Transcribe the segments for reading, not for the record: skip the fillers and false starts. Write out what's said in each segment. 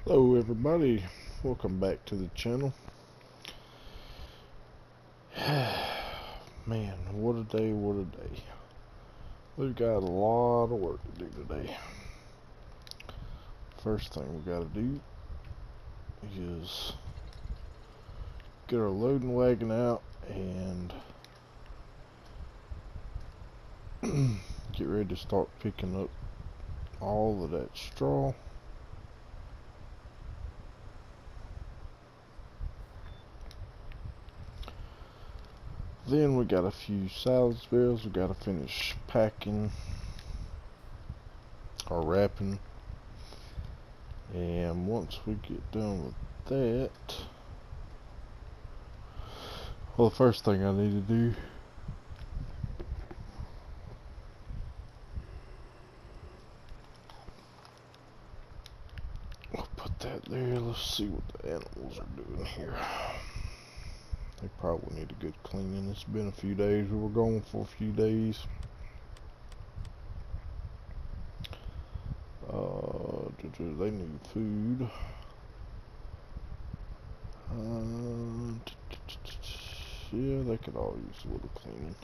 Hello everybody, welcome back to the channel. Man, what a day, what a day. We've got a lot of work to do today. First thing we gotta do is get our loading wagon out and get ready to start picking up all of that straw. Then we got a few silage bales we gotta finish packing or wrapping. And once we get done with that, well, the first thing I need to do I'll put that there. Let's see what the animals are doing here. They probably need a good cleaning. It's been a few days. We were gone for a few days. They need food. Yeah, they could all use a little cleaning.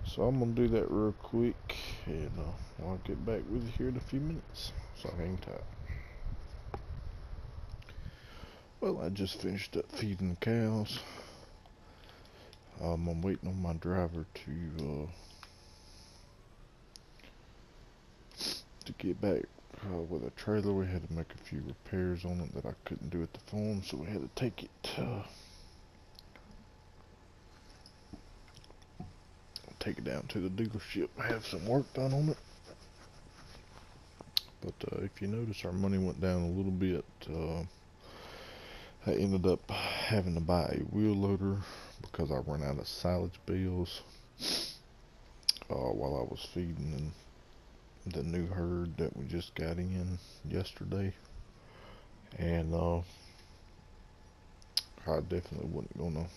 So I'm gonna do that real quick, and I'll get back with you here in a few minutes. So hang tight. Well, I just finished up feeding the cows. I'm waiting on my driver to get back with a trailer. We had to make a few repairs on it that I couldn't do at the farm, so we had to take it down to the dealership and have some work done on it. But if you notice, our money went down a little bit. I ended up having to buy a wheel loader because I ran out of silage bales while I was feeding the new herd that we just got in yesterday. And I definitely wasn't gonna,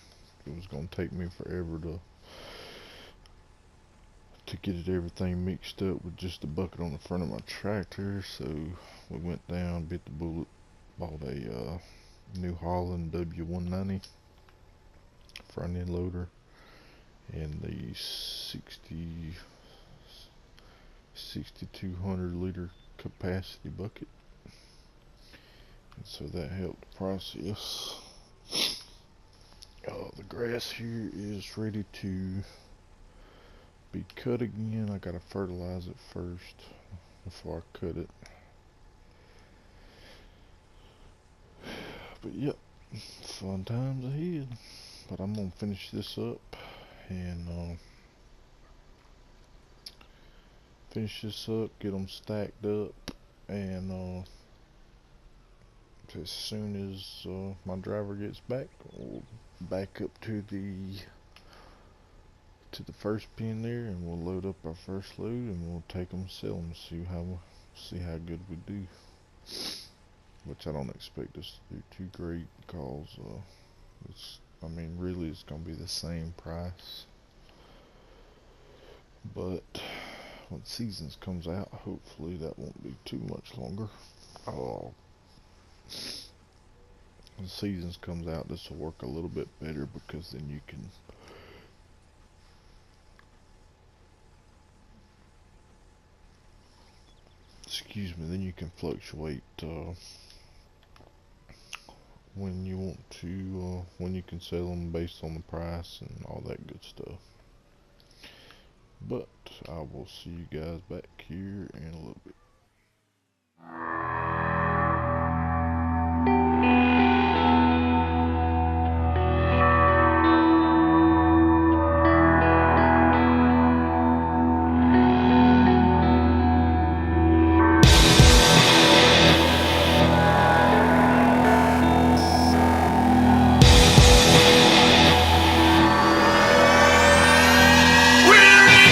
it was gonna take me forever to get everything mixed up with just a bucket on the front of my tractor. So we went down, bit the bullet, bought a New Holland W190 front end loader and the 6,200 liter capacity bucket, and so that helped the process. The grass here is ready to be cut again. I gotta fertilize it first before I cut it. But yep, fun times ahead. But I'm gonna finish this up and get them stacked up, and as soon as my driver gets back, we'll back up to the first pen there, and we'll load up our first load, and we'll take them, sell them, see how good we do. Which I don't expect us to do too great, because really it's gonna be the same price. But when seasons comes out, hopefully that won't be too much longer. When seasons comes out, this will work a little bit better, because then you can fluctuate when you want to, when you can sell them based on the price and all that good stuff. But I will see you guys back here in a little bit.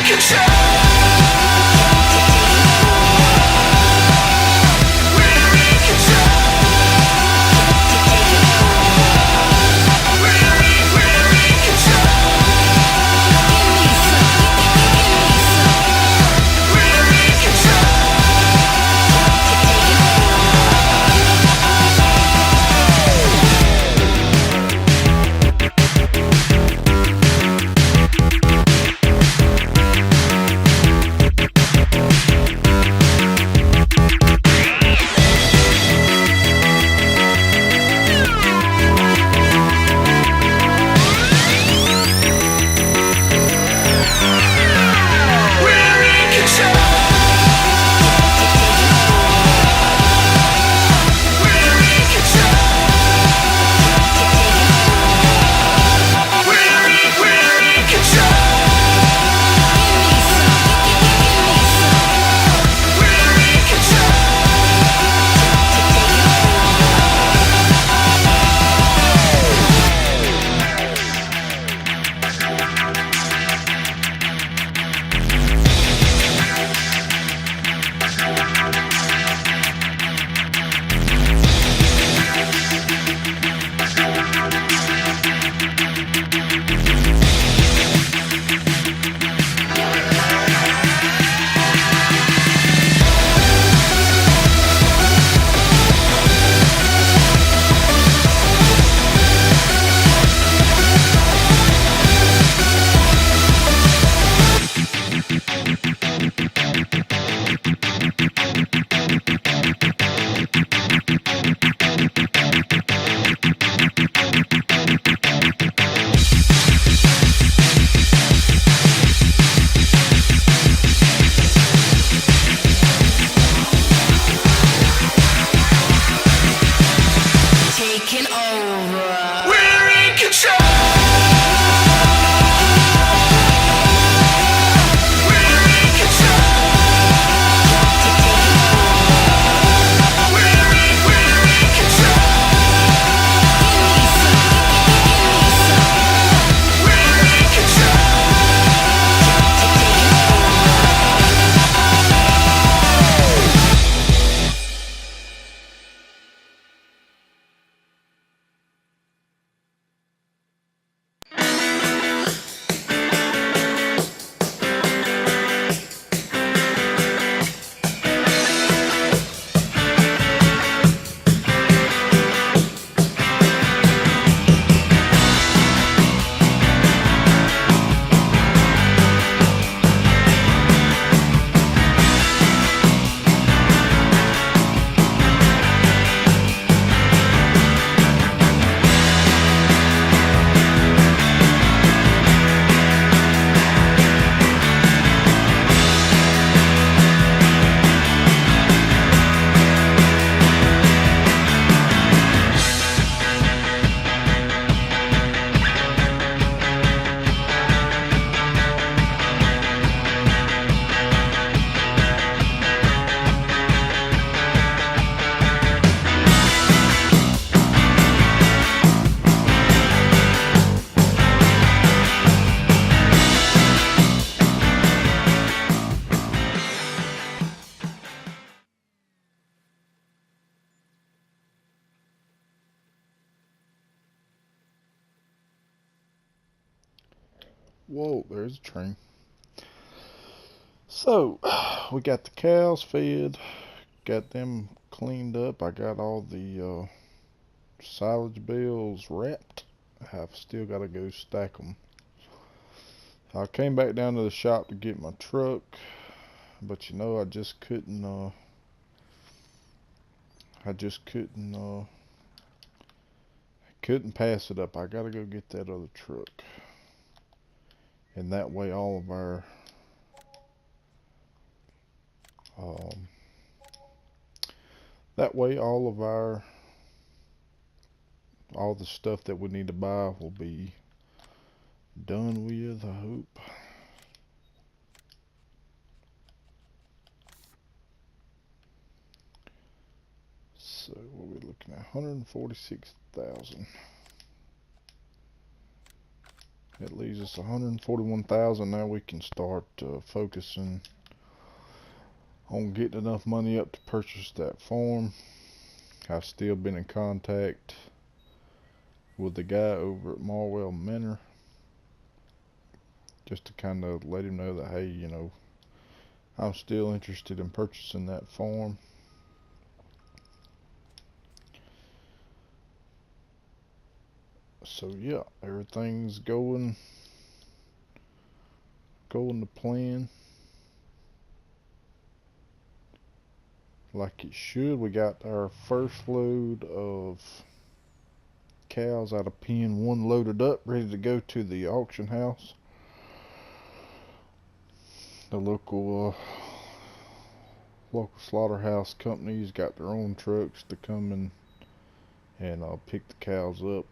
Control. Whoa, there's a train. So, we got the cows fed, got them cleaned up. I got all the silage bales wrapped. I've still got to go stack them. I came back down to the shop to get my truck, but you know, I just couldn't couldn't pass it up. I gotta go get that other truck. And that way all of our um, all the stuff that we need to buy will be done with, I hope. So what are we looking at? 146,000. That leaves us 141,000. Now we can start focusing on getting enough money up to purchase that farm. I've still been in contact with the guy over at Marwell Manor, just to kind of let him know that, hey, you know, I'm still interested in purchasing that farm. So yeah, everything's going to plan like it should. We got our first load of cows out of pen 1 loaded up, ready to go to the auction house. The local slaughterhouse companies got their own trucks to come and pick the cows up.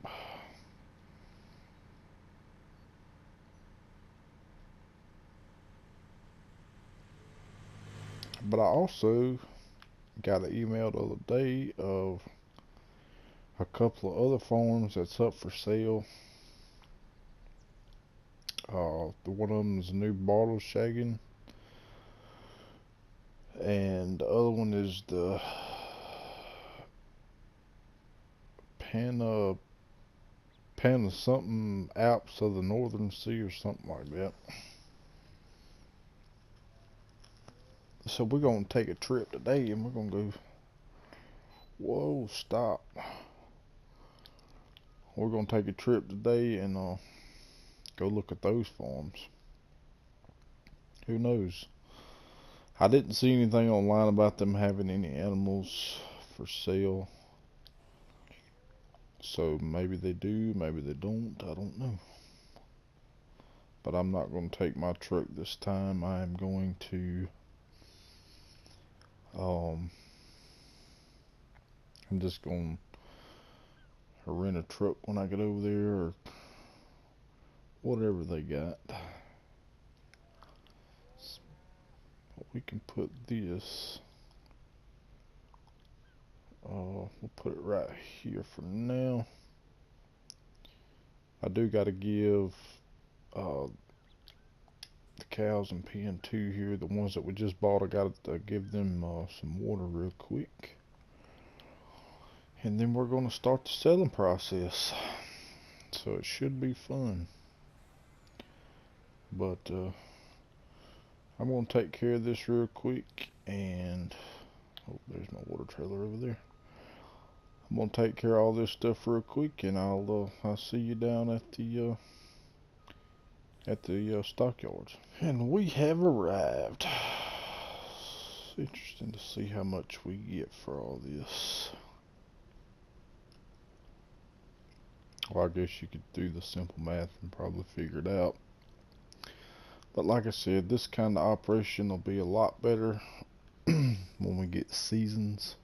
But I also got an email the other day of a couple of other farms that's up for sale. One of them is a new bottle shagging, and the other one is the Panna something Alps of the Northern Sea or something like that. So we're gonna take a trip today, and we're gonna go. Whoa, stop! We're gonna take a trip today and go look at those farms. Who knows? I didn't see anything online about them having any animals for sale. So maybe they do, maybe they don't, I don't know. But I'm not going to take my truck this time. I am going to I'm just going to rent a truck when I get over there, or whatever they got. We can put this, we'll put it right here for now. I do got to give the cows in pen 2 here, the ones that we just bought, I got to give them some water real quick. And then we're going to start the selling process. So it should be fun. But I'm going to take care of this real quick, and oh, there's my water trailer over there. I'm going to take care of all this stuff real quick, and I'll see you down at the stockyards. And we have arrived. It's interesting to see how much we get for all this. Well, I guess you could do the simple math and probably figure it out. But like I said, this kind of operation will be a lot better when we get seasons.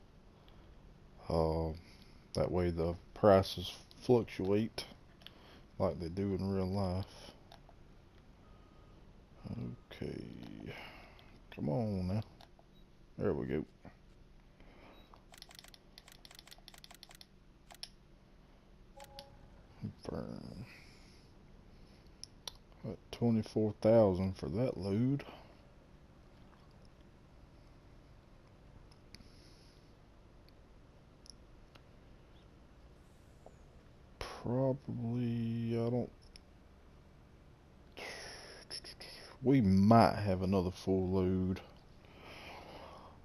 That way the prices fluctuate like they do in real life. Okay, come on now. There we go. Confirm. 24,000 for that load. Probably, I don't, We might have another full load,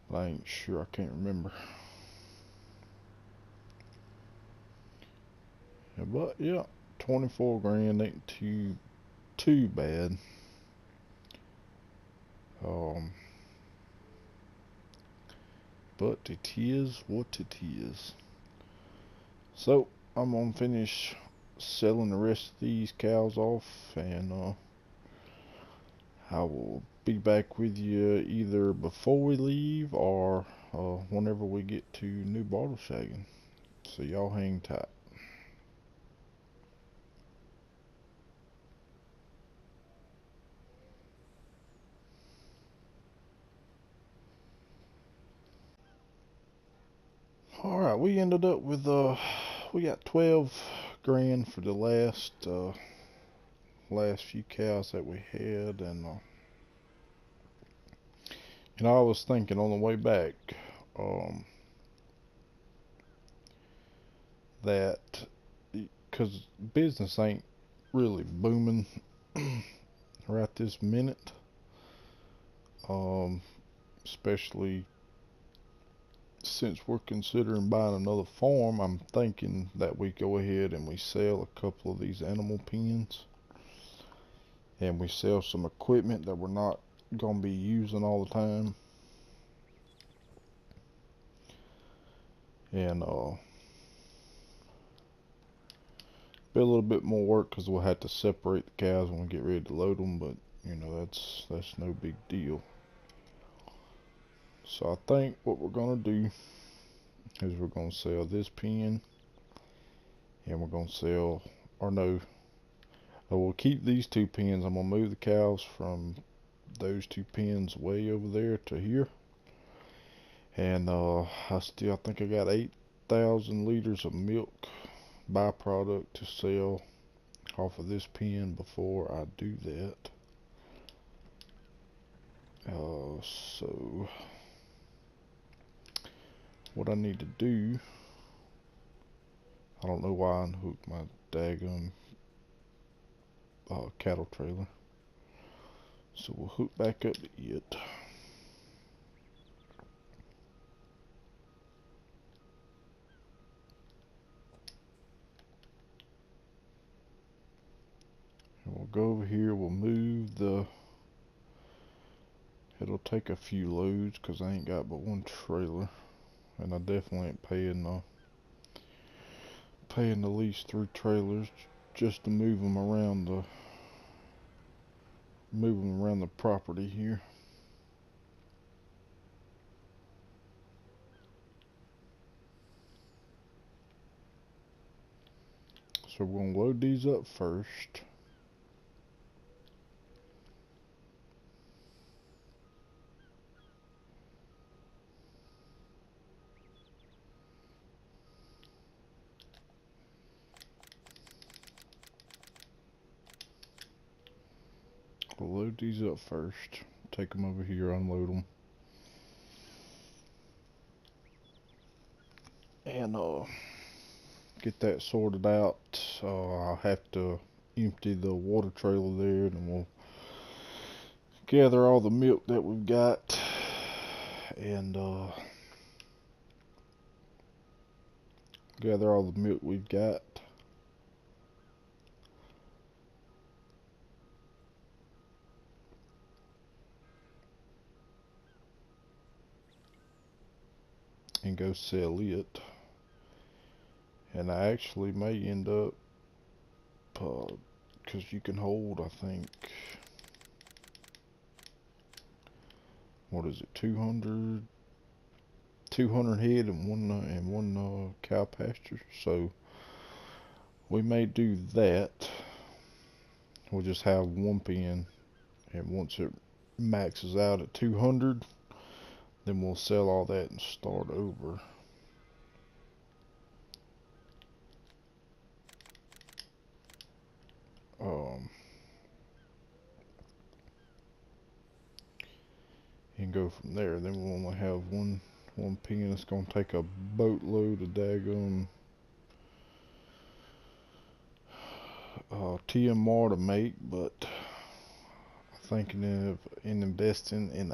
but I ain't sure. I can't remember. Yeah, but yeah, 24 grand ain't too bad. But it is what it is. So I'm gonna finish selling the rest of these cows off, and I will be back with you either before we leave or whenever we get to new bottle shagging. So y'all hang tight. Alright, we ended up with we got 12 grand for the last few cows that we had, and I was thinking on the way back that because business ain't really booming right this minute, especially since we're considering buying another farm. I'm thinking that we go ahead and we sell a couple of these animal pens, and we sell some equipment that we're not going to be using all the time, and be a little bit more work because we'll have to separate the cows when we get ready to load them, but you know, that's no big deal. So I think what we're gonna do is we're gonna sell this pen, and we're gonna sell, or no, we'll keep these two pens. I'm gonna move the cows from those two pens way over there to here, and I think I got 8,000 liters of milk byproduct to sell off of this pen before I do that. So what I need to do, I don't know why I unhooked my daggum cattle trailer. So we'll hook back up to it. And we'll go over here, we'll move the, it'll take a few loads because I ain't got but one trailer, and I definitely ain't paying the lease 3 trailers just to move them around the property here. So we're gonna load these up first. We'll load these up first. Take them over here, unload them. And get that sorted out. I'll have to empty the water trailer there, and we'll gather all the milk that we've got, and gather all the milk we've got. And go sell it. And I actually may end up, because you can hold, I think, what is it, 200 head and one cow pasture. So we may do that. We'll just have one pen, and once it maxes out at 200, then we'll sell all that and start over. And go from there. Then we'll only have one pen. It's gonna take a boatload of daggum TMR to make, but I thinking of investing in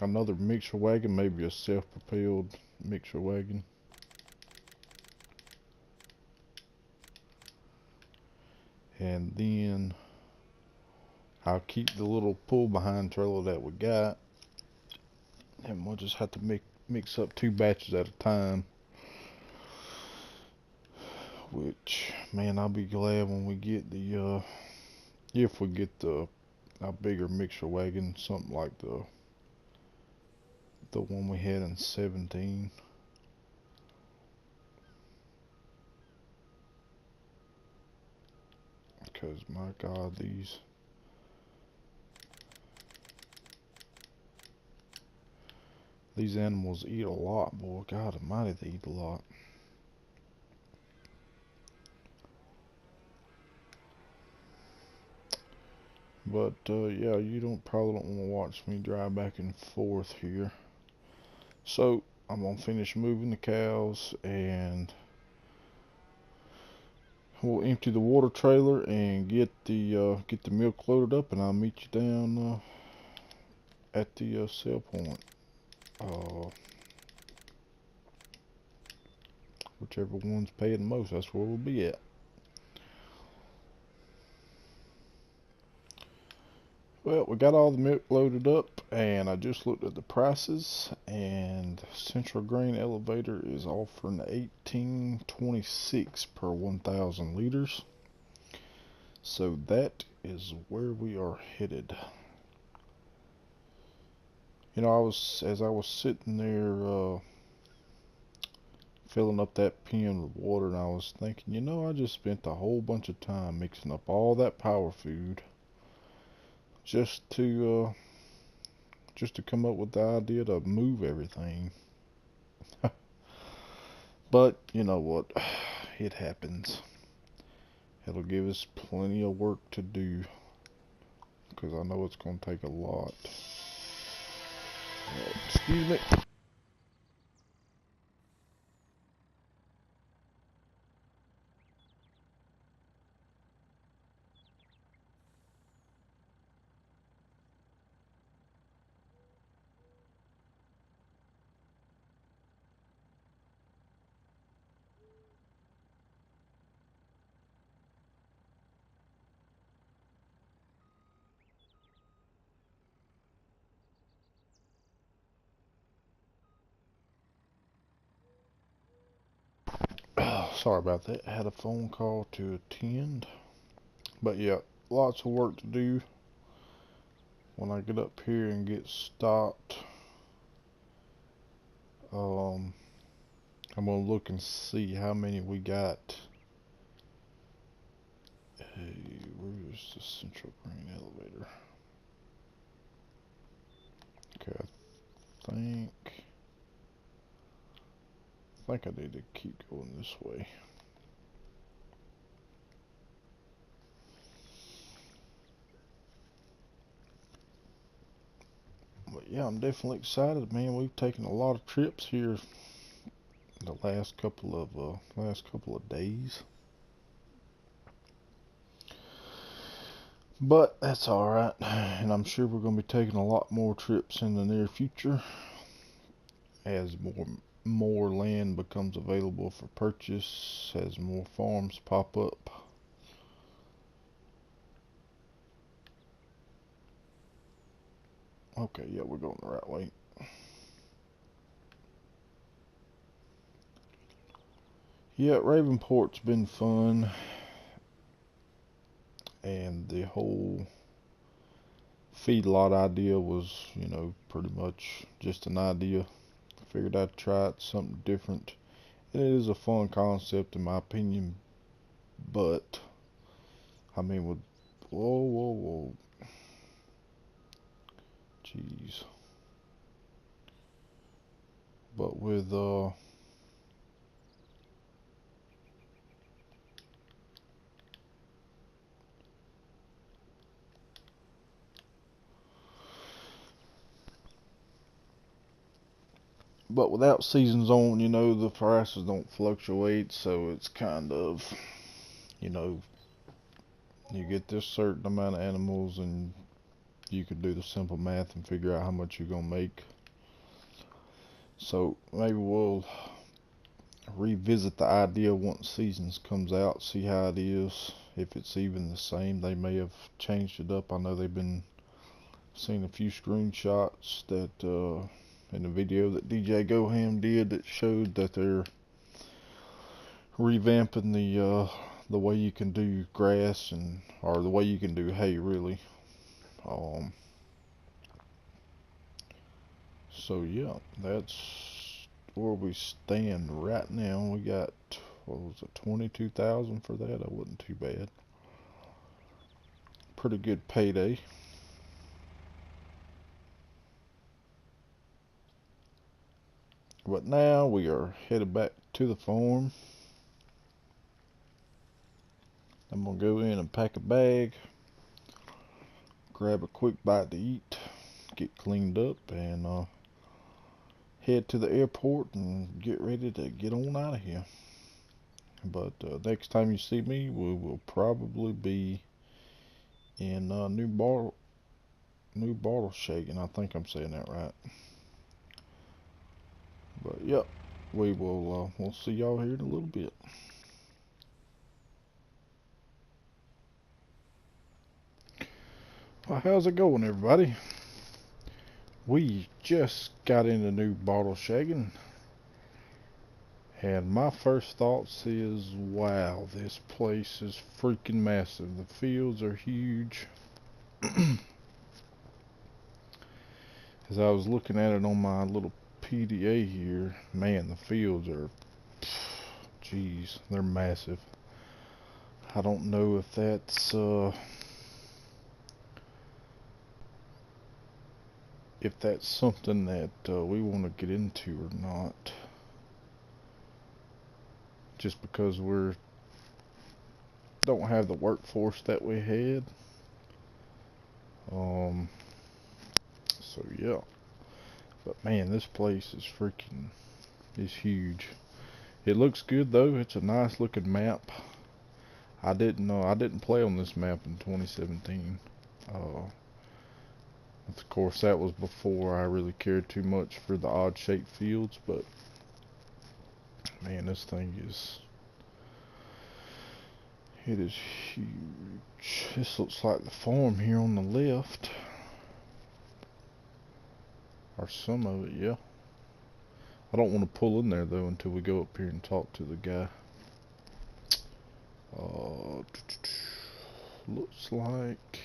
another mixer wagon, maybe a self-propelled mixer wagon. And then I'll keep the little pull behind trailer that we got, and we'll just have to mix up 2 batches at a time. Which, man, I'll be glad when we get if we get a bigger mixer wagon, something like the one we had in 17. Because, my God, these animals eat a lot, boy. God almighty, they eat a lot. But, yeah, you probably don't want to watch me drive back and forth here. So, I'm going to finish moving the cows, and we'll empty the water trailer and get the milk loaded up, and I'll meet you down at the sell point. Whichever one's paying the most, that's where we'll be at. Well, we got all the milk loaded up, and I just looked at the prices, and Central Grain Elevator is offering $18.26 per 1,000 liters. So that is where we are headed. You know, as I was sitting there filling up that pan with water, and I was thinking, you know, I just spent a whole bunch of time mixing up all that power food just to come up with the idea to move everything. But you know what, it happens. It'll give us plenty of work to do, because I know it's going to take a lot. Excuse me. Sorry about that. I had a phone call to attend. But yeah, lots of work to do when I get up here and get stopped. I'm gonna look and see how many we got. Hey, where's the Central Grain Elevator? Okay, I think I need to keep going this way. But yeah, I'm definitely excited, man. We've taken a lot of trips here the last couple of days. But that's alright, and I'm sure we're going to be taking a lot more trips in the near future as more land becomes available for purchase, as more farms pop up. Okay, yeah, we're going the right way. Yeah, Ravenport's been fun, and the whole feedlot idea was, you know, pretty much just an idea. I figured I'd try it, something different. And it is a fun concept in my opinion, but I mean, with whoa, jeez. But with but without seasons on, you know, the prices don't fluctuate, so it's kind of you know, you get this certain amount of animals and you could do the simple math and figure out how much you're gonna make. So maybe we'll revisit the idea once seasons comes out, see how it is, if it's even the same. They may have changed it up. I know they've been seeing a few screenshots that in the video that DJ Goham did that showed that they're revamping the way you can do grass and or the way you can do hay really. So yeah, that's where we stand right now. We got, what was it, 22,000 for that? That wasn't too bad. Pretty good payday. But now we are headed back to the farm. I'm gonna go in and pack a bag, grab a quick bite to eat, get cleaned up, and head to the airport and get ready to get on out of here. But next time you see me, we will probably be in New Bartleshagen. I think I'm saying that right. But yep, we'll see y'all here in a little bit. Well, how's it going, everybody? We just got into New Bartleshagen, and my first thoughts is, wow, this place is freaking massive. The fields are huge. As I was looking at it on my little PDA here, man, the fields are, geez, they're massive. I don't know if that's something that we want to get into or not, just because we don't have the workforce that we had. So yeah, but man, this place is huge. It looks good though. It's a nice looking map. I didn't play on this map in 2017. Of course, that was before I really cared too much for the odd shaped fields, but man, this thing it is huge. This looks like the farm here on the left, or some of it, yeah. I don't want to pull in there though until we go up here and talk to the guy. Looks like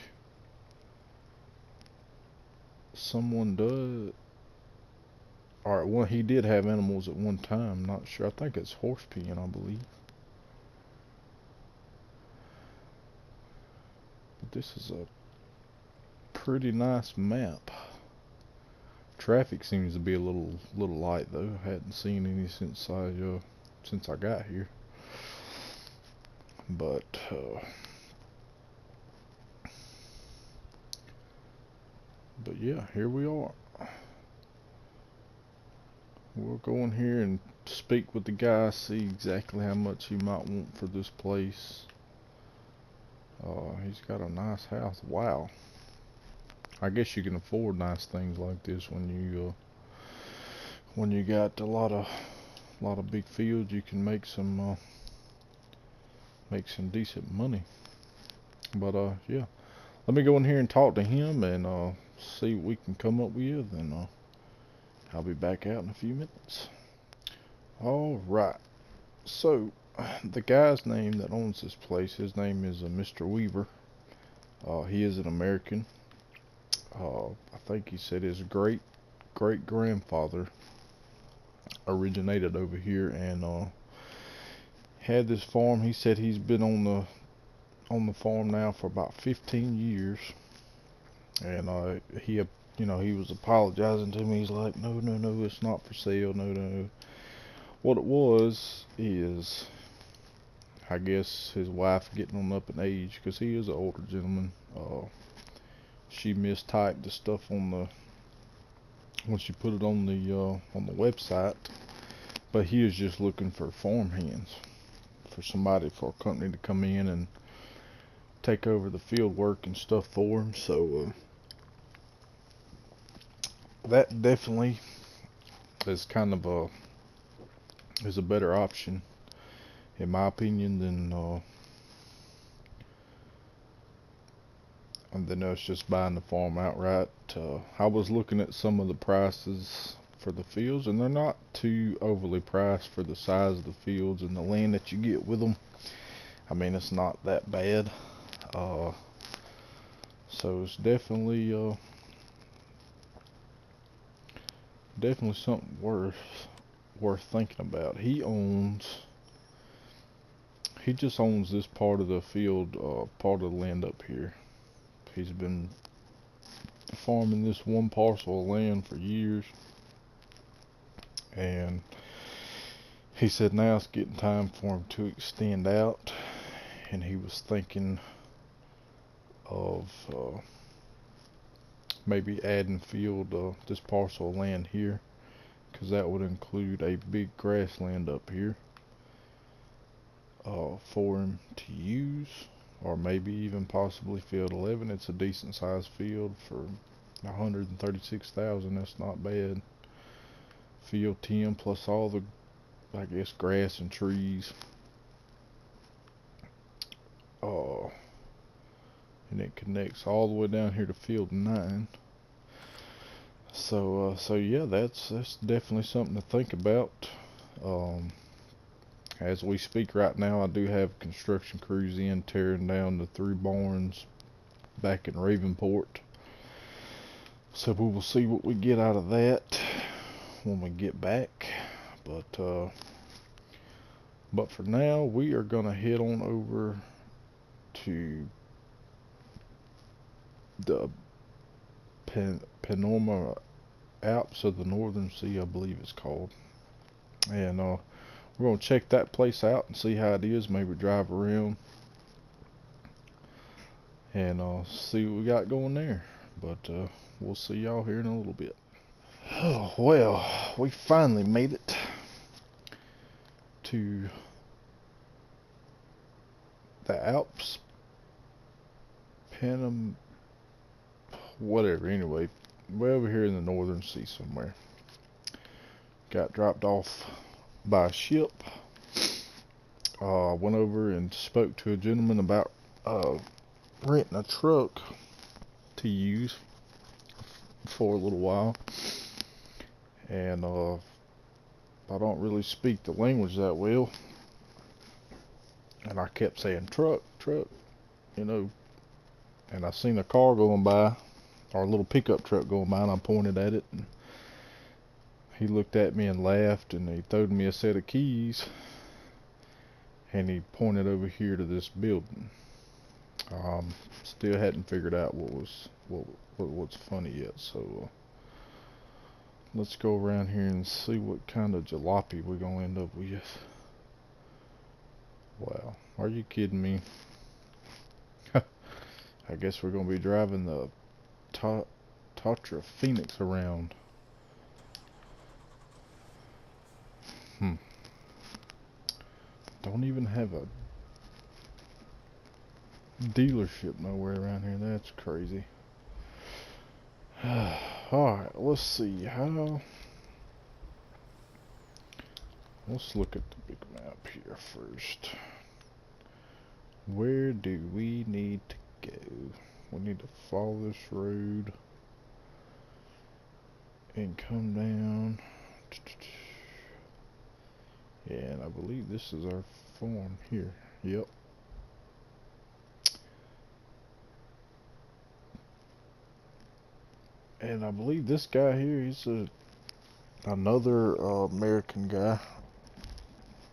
someone does. Alright, well, he did have animals at one time. Not sure. I think it's horse peeing, I believe. But this is a pretty nice map. Traffic seems to be a little light though. I hadn't seen any since I got here. But yeah, here we are. We'll go in here and speak with the guy, see exactly how much he might want for this place. He's got a nice house. Wow. I guess you can afford nice things like this when you got a lot of big fields. You can make some decent money. But yeah, let me go in here and talk to him and see what we can come up with, and I'll be back out in a few minutes. Alright, so the guy's name that owns this place, his name is Mr. Weaver. He is an American. I think he said his great-grandfather originated over here and had this farm. He said he's been on the farm now for about 15 years, and he was apologizing to me. He's like, no, it's not for sale, no. What it was is, I guess his wife getting on up in age, because he is an older gentleman. She mistyped the stuff when she put it on the website, but he is just looking for farm hands for somebody, for a company to come in and take over the field work and stuff for him. So that definitely is kind of a better option in my opinion than us just buying the farm outright. I was looking at some of the prices for the fields, and they're not too overly priced for the size of the fields and the land that you get with them. I mean, it's not that bad. So it's definitely something worth thinking about. He just owns this part of the field, part of the land up here. He's been farming this one parcel of land for years, and he said now it's getting time for him to extend out, and he was thinking of maybe adding field this parcel of land here, because that would include a big grassland up here for him to use, or maybe even possibly field 11. It's a decent sized field for 136,000. That's not bad. Field 10 plus all the, I guess, grass and trees. And it connects all the way down here to field 9. So yeah, that's definitely something to think about. As we speak right now, I do have construction crews in tearing down the 3 barns back in Ravenport. So we will see what we get out of that when we get back. But for now, we are gonna head on over to the Panorama Alps of the Northern Sea, I believe it's called. And we're going to check that place out and see how it is. Maybe drive around and see what we got going there. But we'll see y'all here in a little bit. Oh, well, we finally made it to the Alps. Whatever, anyway. Way over here in the Northern Sea somewhere. Got dropped off by a ship. Went over and spoke to a gentleman about renting a truck to use for a little while. And I don't really speak the language that well. And I kept saying truck, you know. And I seen a car going by, or a little pickup truck going by, and I pointed at it. And he looked at me and laughed, and he throwed me a set of keys, and he pointed over here to this building. Still hadn't figured out what's funny yet, so let's go around here and see what kind of jalopy we're gonna end up with. Wow, are you kidding me? I guess we're gonna be driving the Tatra Phoenix around. Don't even have a dealership nowhere around here. That's crazy. Alright, let's see how. Let's look at the big map here first. Where do we need to go? We need to follow this road and come down. Yeah, and I believe this is our farm here. Yep. And I believe this guy here, he's another American guy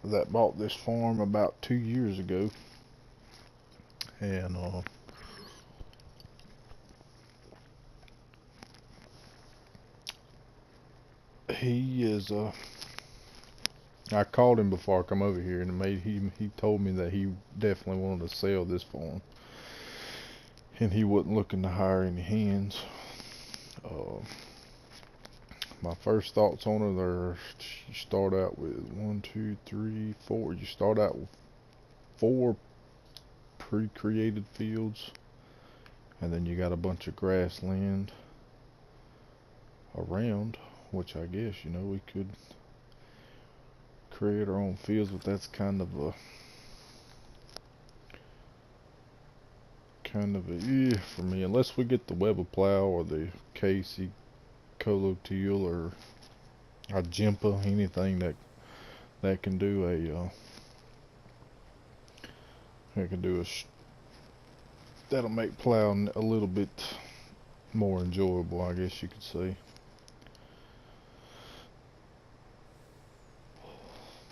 that bought this farm about 2 years ago. And he is I called him before I come over here, and he told me that he definitely wanted to sell this farm, and he wasn't looking to hire any hands. My first thoughts on it are, you start out with 1, 2, 3, 4. You start out with 4 pre-created fields, and then you got a bunch of grassland around, which I guess, you know, we could create our own fields, but that's kind of a yeah for me, unless we get the Weber plow or the Casey Colo Teal or a Jimpa, anything that can do that'll make plowing a little bit more enjoyable, I guess you could say.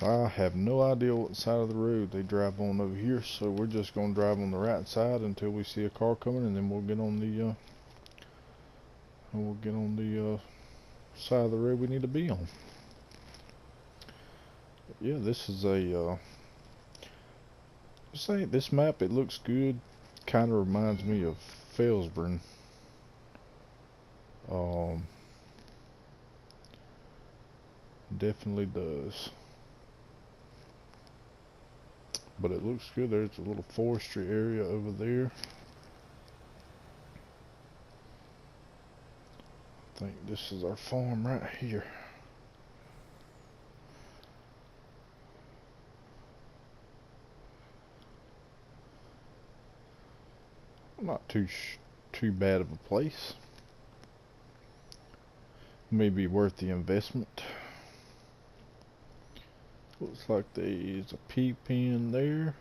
I have no idea what side of the road they drive on over here, so we're just gonna drive on the right side until we see a car coming, and then we'll get on the side of the road we need to be on. Yeah, this is this map, it looks good. Kind of reminds me of Felsburn. Definitely does. But it looks good. There's a little forestry area over there. I think this is our farm right here. Not too bad of a place. Maybe worth the investment. Looks like there's a pea pen there.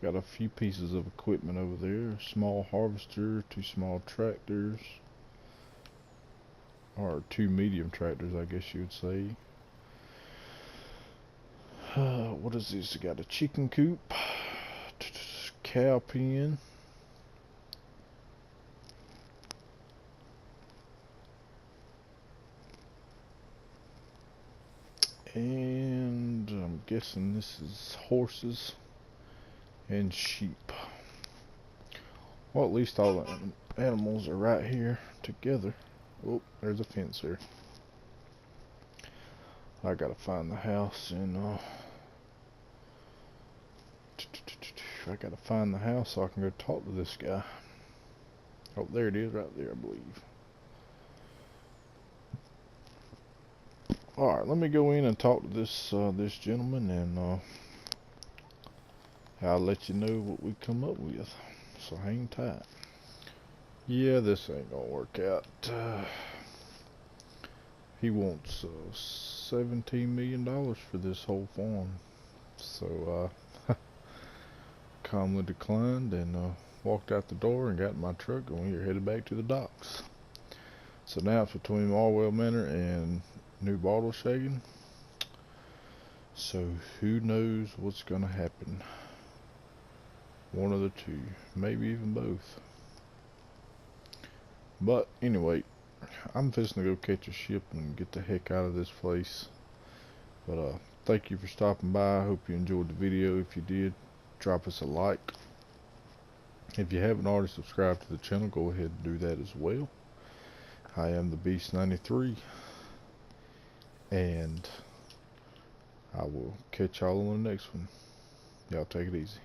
Got a few pieces of equipment over there. A small harvester, 2 small tractors, or 2 medium tractors, I guess you would say. What is this? Got a chicken coop, cow pen, and I'm guessing this is horses and sheep. Well, at least all the animals are right here together. Oh, there's a fence there. I gotta find the house, and I gotta find the house so I can go talk to this guy. Oh, there it is, right there, I believe. Alright, let me go in and talk to this this gentleman, and I'll let you know what we come up with. So hang tight. Yeah, this ain't gonna work out. He wants $17 million for this whole farm. So calmly declined and walked out the door and got in my truck, and we're headed back to the docks. So now it's between Marwell Manor and New Bartleshagen. So who knows what's gonna happen. One of the two, maybe even both. But anyway, I'm fixing to go catch a ship and get the heck out of this place. But thank you for stopping by. I hope you enjoyed the video. If you did, drop us a like. If you haven't already subscribed to the channel, go ahead and do that as well. I am the Beast 93, and I will catch y'all on the next one. Y'all take it easy.